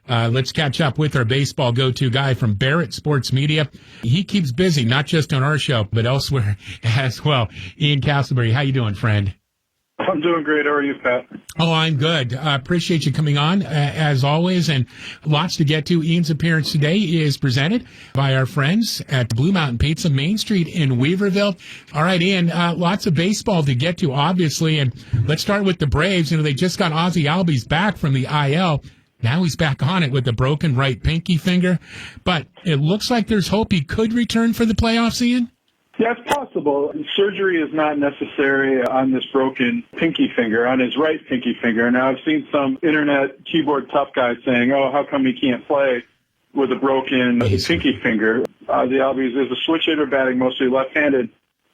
Let's catch up with our baseball go-to guy from Barrett Sports Media. He keeps busy, not just on our show, but elsewhere as well. Ian Castleberry, how you doing, friend? I'm doing great. How are you, Pat? Oh, I'm good. Appreciate you coming on, as always, and lots to get to. Ian's appearance today is presented by our friends at Blue Mountain Pizza, Main Street in Weaverville. All right, Ian, lots of baseball to get to, obviously, and let's start with the Braves. They just got Ozzie Albies back from the IL. Now he's back on it with a broken right pinky finger, but it looks like there's hope he could return for the playoffs, Ian? Yeah, it's possible. Surgery is not necessary on this broken pinky finger, on his right pinky finger. Now, I've seen some internet keyboard tough guys saying, oh, how come he can't play with a broken pinky finger? Ozzie Albies is a switch hitter, batting mostly left-handed.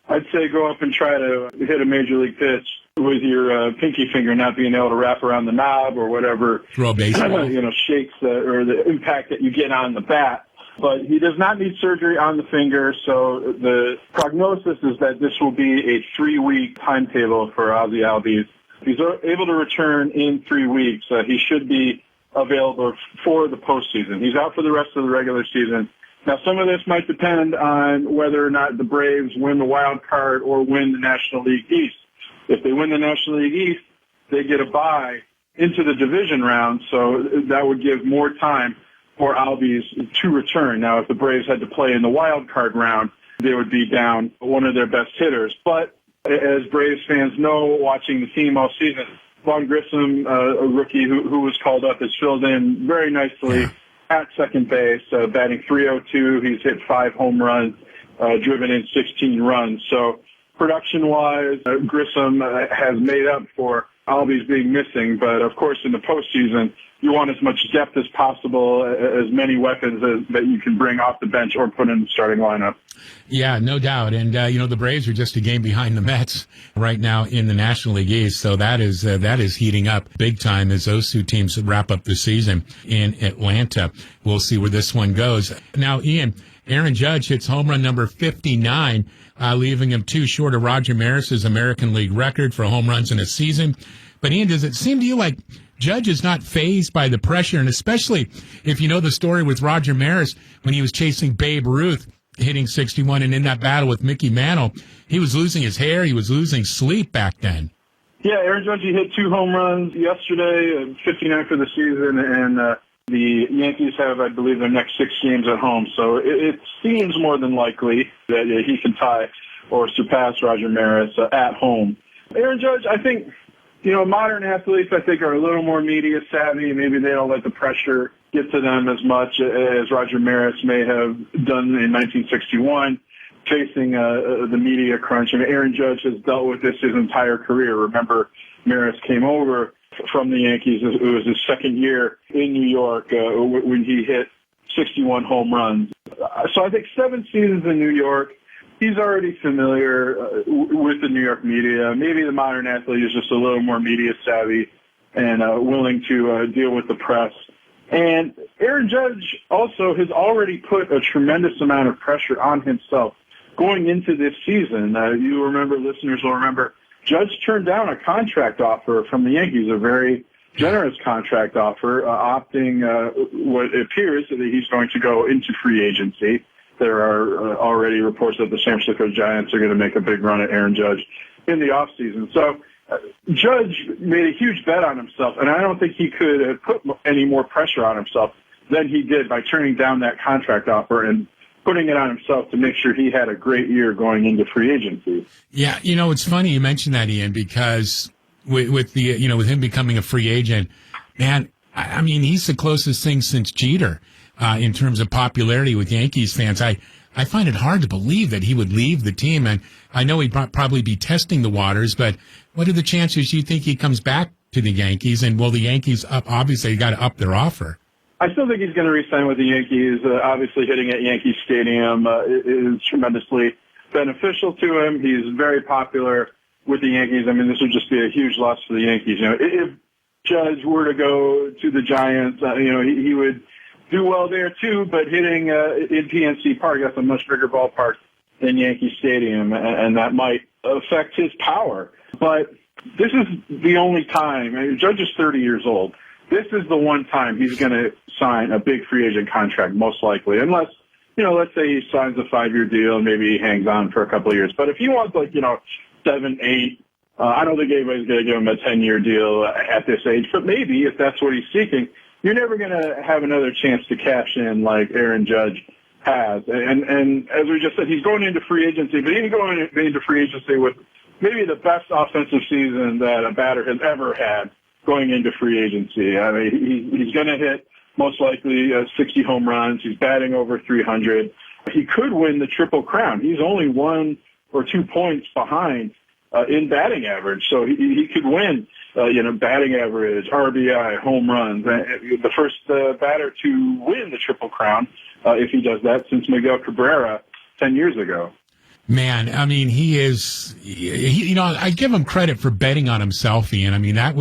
I'd say go up and try to hit a major league pitch with your pinky finger not being able to wrap around the knob or whatever, throw a baseball, shakes or the impact that you get on the bat. But he does not need surgery on the finger, so the prognosis is that this will be a 3-week timetable for Ozzie Albies. If he's able to return in 3 weeks, he should be available for the postseason. He's out for the rest of the regular season. Now, some of this might depend on whether or not the Braves win the wild card or win the National League East. If they win the National League East, they get a bye into the division round, so that would give more time for Albies to return. Now, if the Braves had to play in the wild card round, they would be down one of their best hitters. But as Braves fans know, watching the team all season, Vaughn Grissom, a rookie who was called up, has filled in very nicely at second base, batting .302. He's hit 5 home runs, driven in 16 runs. So production-wise, Grissom has made up for Albies being missing. But, of course, in the postseason, you want as much depth as possible, as many weapons that you can bring off the bench or put in the starting lineup. Yeah, no doubt. And, the Braves are just a game behind the Mets right now in the National League East. So that is heating up big time as those two teams wrap up the season in Atlanta. We'll see where this one goes. Now, Ian, Aaron Judge hits home run number 59, leaving him 2 short of Roger Maris's American League record for home runs in a season. But, Ian, does it seem to you like Judge is not fazed by the pressure, and especially if you know the story with Roger Maris when he was chasing Babe Ruth, hitting 61, and in that battle with Mickey Mantle, he was losing his hair, he was losing sleep back then. Yeah, Aaron Judge, he hit 2 home runs yesterday, 59 for the season, and the Yankees have, I believe, their next 6 games at home, so it seems more than likely that he can tie or surpass Roger Maris at home. Aaron Judge, I think, modern athletes, I think, are a little more media savvy. Maybe they don't let the pressure get to them as much as Roger Maris may have done in 1961, facing the media crunch. And Aaron Judge has dealt with this his entire career. Remember, Maris came over from the Yankees. It was his second year in New York when he hit 61 home runs. So I think 7 seasons in New York, he's already familiar with the New York media. Maybe the modern athlete is just a little more media savvy and willing to deal with the press. And Aaron Judge also has already put a tremendous amount of pressure on himself going into this season. You remember, listeners will remember, Judge turned down a contract offer from the Yankees, a very generous contract offer, opting what appears that he's going to go into free agency. There are already reports that the San Francisco Giants are going to make a big run at Aaron Judge in the offseason. So Judge made a huge bet on himself, and I don't think he could have put any more pressure on himself than he did by turning down that contract offer and putting it on himself to make sure he had a great year going into free agency. Yeah, it's funny you mentioned that, Ian, because with him becoming a free agent, man, I mean, he's the closest thing since Jeter. In terms of popularity with Yankees fans, I find it hard to believe that he would leave the team. And I know he'd probably be testing the waters, but what are the chances you think he comes back to the Yankees? And will the Yankees obviously got to up their offer? I still think he's going to re-sign with the Yankees. Obviously, hitting at Yankee Stadium is tremendously beneficial to him. He's very popular with the Yankees. I mean, this would just be a huge loss for the Yankees. If Judge were to go to the Giants, he would do well there too, but hitting in PNC Park, that's a much bigger ballpark than Yankee Stadium, and that might affect his power. But this is the only time. Judge is 30 years old. this is the one time he's going to sign a big free agent contract, most likely, unless, let's say he signs a 5-year deal and maybe he hangs on for a couple of years. But if he wants 7, 8, I don't think anybody's going to give him a 10-year deal at this age. But maybe if that's what he's seeking, you're never going to have another chance to cash in like Aaron Judge has. And as we just said, he's going into free agency, but he's going into free agency with maybe the best offensive season that a batter has ever had going into free agency. I mean, he's going to hit most likely 60 home runs. He's batting over 300. He could win the Triple Crown. He's only 1 or 2 points behind in batting average. So he could win, batting average, RBI, home runs. The first batter to win the Triple Crown, if he does that, since Miguel Cabrera 10 years ago. Man, I mean, he is, I give him credit for betting on himself, Ian. I mean, that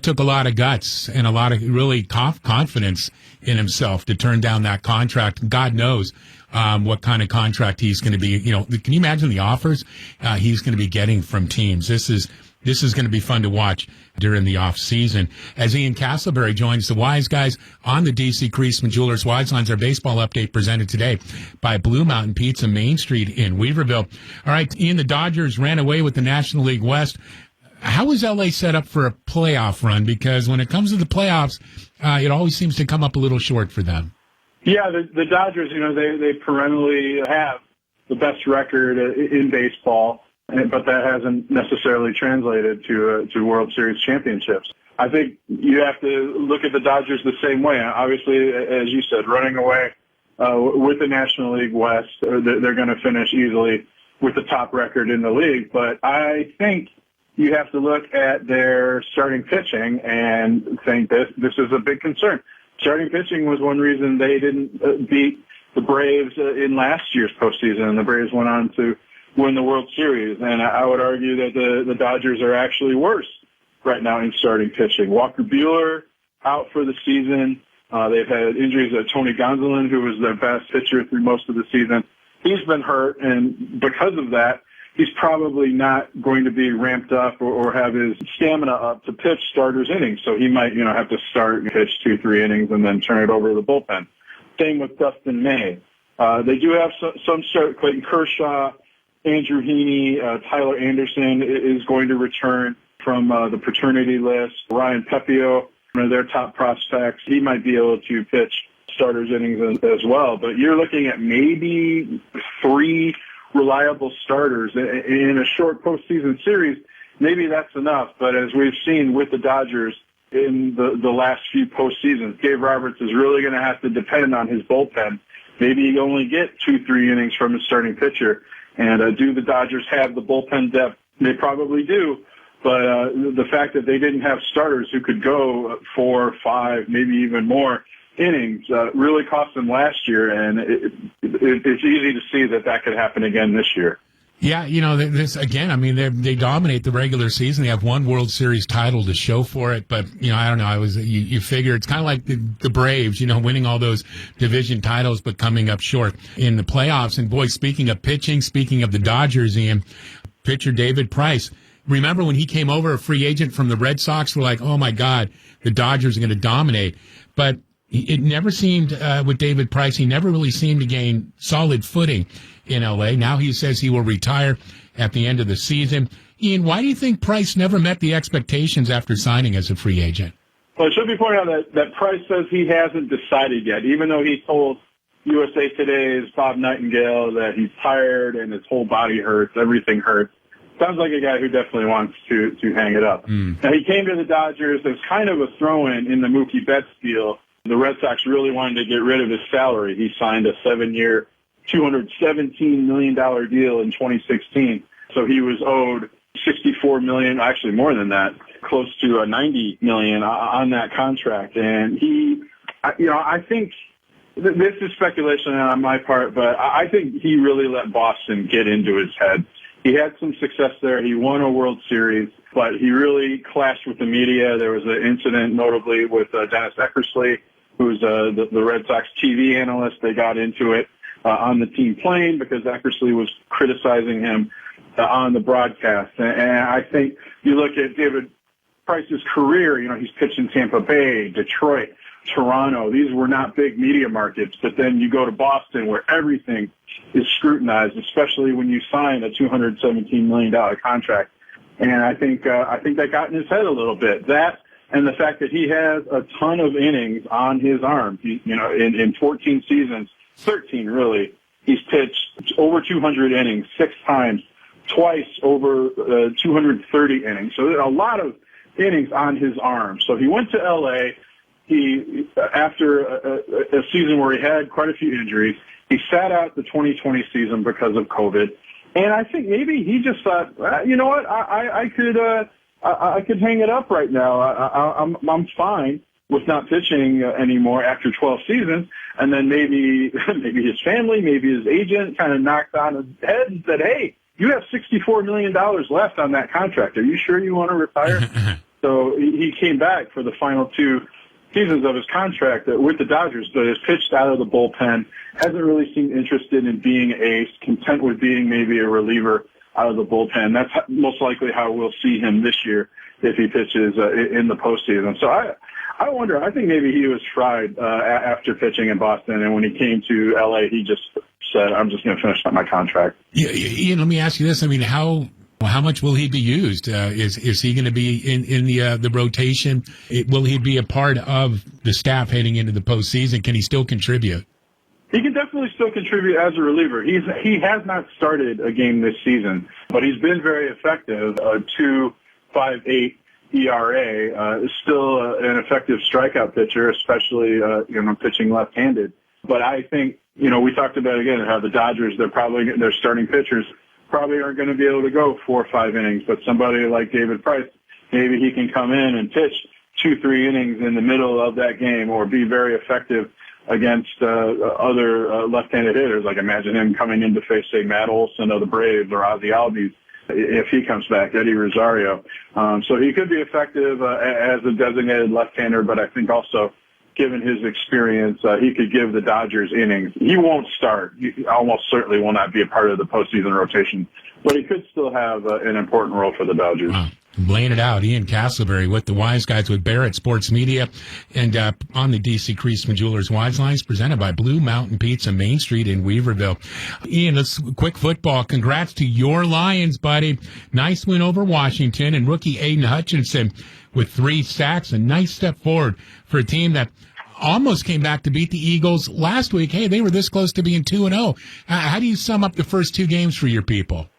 took a lot of guts and a lot of really confidence in himself to turn down that contract. God knows what kind of contract he's going to be. Can you imagine the offers he's going to be getting from teams? This is going to be fun to watch during the off season. As Ian Castleberry joins the Wise Guys on the DC Creasman Jewelers Wise Lines, our baseball update presented today by Blue Mountain Pizza, Main Street in Weaverville. All right, Ian, the Dodgers ran away with the National League West. How is LA set up for a playoff run? Because when it comes to the playoffs, it always seems to come up a little short for them. Yeah, the Dodgers, they perennially have the best record in baseball, but that hasn't necessarily translated to World Series championships. I think you have to look at the Dodgers the same way. Obviously, as you said, running away with the National League West, they're going to finish easily with the top record in the league. But I think you have to look at their starting pitching and think this is a big concern. Starting pitching was one reason they didn't beat the Braves in last year's postseason, and the Braves went on to win the World Series. And I would argue that the Dodgers are actually worse right now in starting pitching. Walker Buehler out for the season. They've had injuries. Tony Gonsolin, who was their best pitcher through most of the season, he's been hurt, and because of that, he's probably not going to be ramped up or have his stamina up to pitch starters innings. So he might, have to start and pitch 2-3 innings and then turn it over to the bullpen. Same with Dustin May. They do have some start. Clayton Kershaw, Andrew Heaney, Tyler Anderson is going to return from the paternity list. Ryan Pepio, one of their top prospects, he might be able to pitch starters innings as well. But you're looking at maybe 3 reliable starters in a short postseason series. Maybe that's enough. But as we've seen with the Dodgers in the last few postseasons, Dave Roberts is really going to have to depend on his bullpen. Maybe he only get 2-3 innings from his starting pitcher. And do the Dodgers have the bullpen depth? They probably do. But the fact that they didn't have starters who could go 4, 5, maybe even more innings really cost them last year, and it's easy to see that could happen again this year. Yeah, this again. I mean, they dominate the regular season. They have one World Series title to show for it. But I don't know. You figure it's kind of like the Braves, winning all those division titles, but coming up short in the playoffs. And boy, speaking of pitching, speaking of the Dodgers, Ian, pitcher David Price. Remember when he came over, a free agent from the Red Sox? We're like, oh my God, the Dodgers are going to dominate. But it never seemed with David Price. He never really seemed to gain solid footing in L.A. Now he says he will retire at the end of the season. Ian, why do you think Price never met the expectations after signing as a free agent? Well, it should be pointed out that Price says he hasn't decided yet, even though he told USA Today's Bob Nightingale that he's tired and his whole body hurts, everything hurts. Sounds like a guy who definitely wants to hang it up. Now, he came to the Dodgers as kind of a throw-in in the Mookie Betts deal. The Red Sox really wanted to get rid of his salary. He signed a 7-year, $217 million deal in 2016. So he was owed $64 million, actually more than that, close to $90 million on that contract. And I think this is speculation on my part, but I think he really let Boston get into his head. He had some success there. He won a World Series, but he really clashed with the media. There was an incident, notably, with Dennis Eckersley, who's the Red Sox TV analyst. They got into it on the team plane because Eckersley was criticizing him on the broadcast. And I think you look at David Price's career, he's pitched in Tampa Bay, Detroit, Toronto. These were not big media markets, but then you go to Boston where everything is scrutinized, especially when you sign a $217 million contract. And I think that got in his head a little bit. That and the fact that he has a ton of innings on his arm. In 14 seasons, 13 really, he's pitched over 200 innings 6 times, twice over 230 innings. So a lot of innings on his arm. So he went to L.A. After a season where he had quite a few injuries, he sat out the 2020 season because of COVID. And I think maybe he just thought, you know what, I could hang it up right now. I'm fine with not pitching anymore after 12 seasons. And then maybe his family, maybe his agent kind of knocked on his head and said, hey, you have $64 million left on that contract. Are you sure you want to retire? So he came back for the final 2 seasons of his contract with the Dodgers, but has pitched out of the bullpen, hasn't really seemed interested in being ace, content with being maybe a reliever out of the bullpen. That's most likely how we'll see him this year if he pitches in the postseason. So I wonder, I think maybe he was fried after pitching in Boston, and when he came to L.A., he just said, I'm just going to finish up my contract. Yeah, Ian, let me ask you this. I mean, how much will he be used? Is he going to be in the rotation? Will he be a part of the staff heading into the postseason? Can he still contribute? He can definitely still contribute as a reliever. He has not started a game this season, but he's been very effective. 2.58 ERA is still an effective strikeout pitcher, especially pitching left-handed. But I think we talked about again how the Dodgers their starting pitchers probably aren't going to be able to go 4 or 5 innings. But somebody like David Price, maybe he can come in and pitch 2-3 innings in the middle of that game, or be very effective against other left-handed hitters. Like imagine him coming in to face, say, Matt Olson of the Braves or Ozzie Albies if he comes back, Eddie Rosario. So he could be effective as a designated left-hander, but I think also, given his experience, he could give the Dodgers innings. He won't start. He almost certainly will not be a part of the postseason rotation, but he could still have an important role for the Dodgers. Wow. Laying it out, Ian Castleberry with the Wise Guys with Barrett Sports Media, and on the DC Creasman Jewelers Wise Lines, presented by Blue Mountain Pizza, Main Street in Weaverville. Ian, let's quick football. Congrats to your Lions, buddy. Nice win over Washington, and rookie Aiden Hutchinson with 3 sacks. A nice step forward for a team that almost came back to beat the Eagles last week. Hey, they were this close to being 2-0. How do you sum up the first 2 games for your people?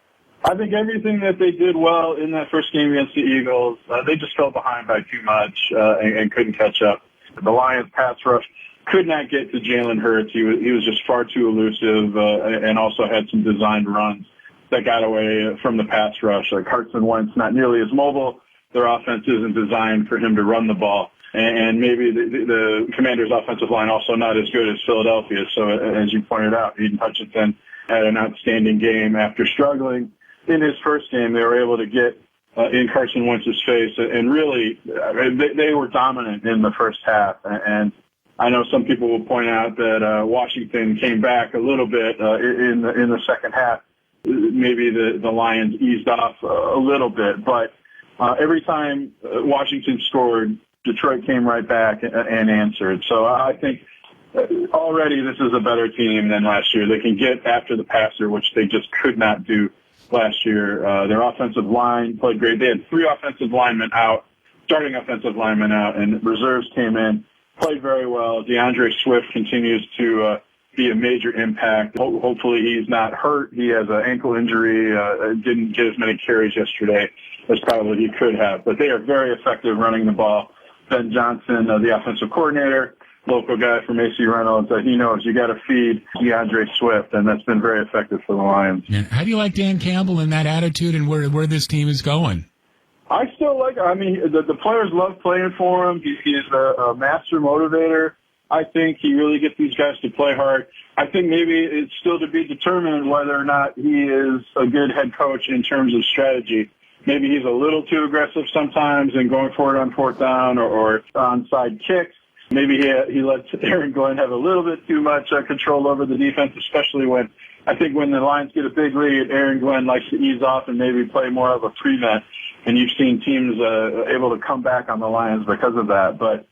I think everything that they did well in that first game against the Eagles, they just fell behind by too much and couldn't catch up. The Lions pass rush could not get to Jalen Hurts. He was just far too elusive and also had some designed runs that got away from the pass rush. Like Carson Wentz, not nearly as mobile. Their offense isn't designed for him to run the ball. And maybe the Commanders' offensive line also not as good as Philadelphia. So as you pointed out, Aiden Hutchinson had an outstanding game after struggling. In his first game, they were able to get in Carson Wentz's face, and really they were dominant in the first half. And I know some people will point out that Washington came back a little bit in the second half. Maybe the Lions eased off a little bit, but every time Washington scored, Detroit came right back and answered. So I think already this is a better team than last year. They can get after the passer, which they just could not do last year. Their offensive line played great. They had 3 offensive linemen out, starting offensive linemen out, and reserves came in, played very well. DeAndre Swift continues to be a major impact. Hopefully he's not hurt. He has an ankle injury, didn't get as many carries yesterday as probably he could have. But they are very effective running the ball. Ben Johnson, the offensive coordinator, local guy from AC Reynolds, he knows you got to feed DeAndre Swift, and that's been very effective for the Lions. Yeah. How do you like Dan Campbell and that attitude and where this team is going? I still like it. I mean, the players love playing for him. He's a master motivator. I think he really gets these guys to play hard. I think maybe it's still to be determined whether or not he is a good head coach in terms of strategy. Maybe he's a little too aggressive sometimes in going for it on 4th down or onside kicks. Maybe he lets Aaron Glenn have a little bit too much control over the defense, especially when the Lions get a big lead, Aaron Glenn likes to ease off and maybe play more of a prevent. and you've seen teams able to come back on the Lions because of that. But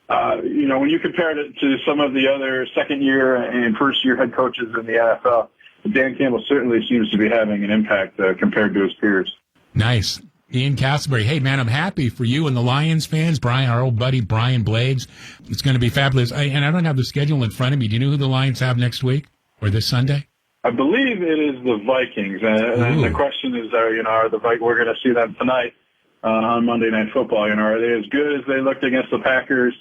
when you compare it to some of the other second-year and first-year head coaches in the NFL, Dan Campbell certainly seems to be having an impact compared to his peers. Nice. Ian Castleberry. Hey, man, I'm happy for you and the Lions fans. Brian, our old buddy, Brian Blades. It's going to be fabulous. And I don't have the schedule in front of me. Do you know who the Lions have next week or this Sunday? I believe it is the Vikings. And the question is, are the Vikings, we're going to see them tonight on Monday Night Football. Are they as good as they looked against the Packers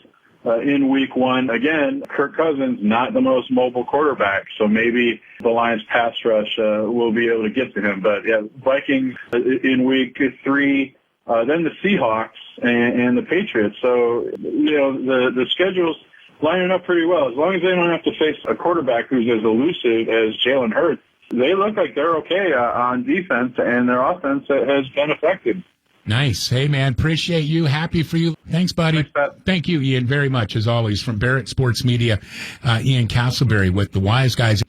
in week one? Again, Kirk Cousins, not the most mobile quarterback, so maybe the Lions pass rush will be able to get to him. But yeah, Vikings in week three, then the Seahawks and the Patriots. So, the schedule's lining up pretty well. As long as they don't have to face a quarterback who's as elusive as Jalen Hurts, they look like they're okay on defense, and their offense has been effective. Nice. Hey, man, appreciate you. Happy for you. Thanks, buddy. Thanks, Pat. Thank you, Ian, very much, as always. From Barrett Sports Media, Ian Castleberry with the Wise Guys.